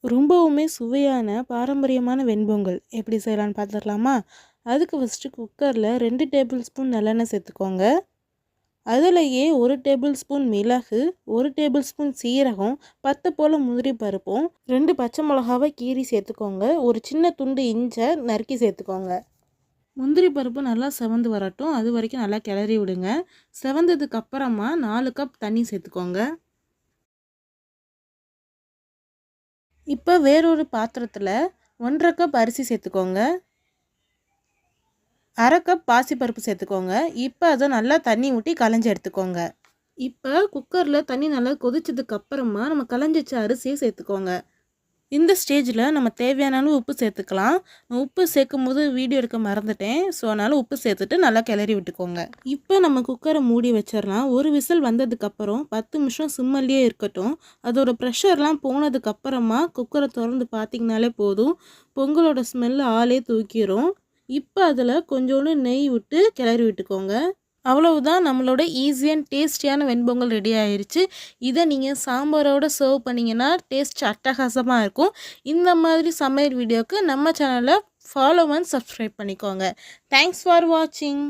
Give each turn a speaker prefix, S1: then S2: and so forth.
S1: ரொம்பவுமே சுவையான பாரம்பரியமான வெண்பொங்கல் எப்படி செய்யலான்னு பார்த்துடலாமா? அதுக்கு ஃபஸ்ட்டு குக்கரில் 2 டேபிள் ஸ்பூன் நல்லெண்ணெய் சேர்த்துக்கோங்க. அதிலேயே 1 டேபிள் ஸ்பூன் மிளகு, 1 டேபிள் ஸ்பூன் சீரகம், 10 போல் முந்திரி பருப்பும், 2 பச்சை மிளகாவை கீறி சேர்த்துக்கோங்க. ஒரு சின்ன துண்டு இஞ்சை நறுக்கி சேர்த்துக்கோங்க. முந்திரி பருப்பு நல்லா செவந்து வரட்டும், அது வரைக்கும் நல்லா கிளறி விடுங்க. செவந்ததுக்கு அப்புறமா 4 கப் தண்ணி சேர்த்துக்கோங்க. இப்போ வேறொரு பாத்திரத்தில் 1.5 கப் அரிசி சேர்த்துக்கோங்க. 1/2 கப் பாசிப்பருப்பு சேர்த்துக்கோங்க. இப்போ அதை நல்லா தண்ணி ஊற்றி களைஞ்சி எடுத்துக்கோங்க. இப்போ குக்கரில் தண்ணி நல்லா கொதிச்சதுக்கு அப்புறமா நம்ம களைஞ்சி வச்ச அரிசியை சேர்த்துக்கோங்க. இந்த ஸ்டேஜில் நம்ம தேவையான அளவு உப்பு சேர்த்துக்கலாம். உப்பு சேர்க்கும் போது வீடியோ எடுக்க மறந்துட்டேன். ஸோ அதனால் உப்பு சேர்த்துட்டு நல்லா கிளறி விட்டுக்கோங்க. இப்போ நம்ம குக்கரை மூடி வச்சிடலாம். ஒரு விசில் வந்ததுக்கப்புறம் 10 நிமிஷம் சிம்மல்லையே இருக்கட்டும். அதோட ப்ரெஷர்லாம் போனதுக்கப்புறமா குக்கரை திறந்து பார்த்திங்கனாலே போதும். பொங்கலோட ஸ்மெல் ஆளே தூக்கிடும். இப்போ அதில் கொஞ்சோண்டு நெய் விட்டு கிளறி விட்டுக்கோங்க. அவ்வளவுதான், நம்மளோட ஈஸி அண்ட் டேஸ்டியான வெண்பொங்கல் ரெடி ஆயிடுச்சு. இதை நீங்கள் சாம்பாரோடு சர்வ் பண்ணிங்கன்னா டேஸ்ட் அட்டகாசமாக இருக்கும். இந்த மாதிரி சமையல் வீடியோவுக்கு நம்ம சேனலை ஃபாலோ அண்ட் சப்ஸ்கிரைப் பண்ணிக்கோங்க. தேங்க்ஸ் ஃபார் வாட்சிங்.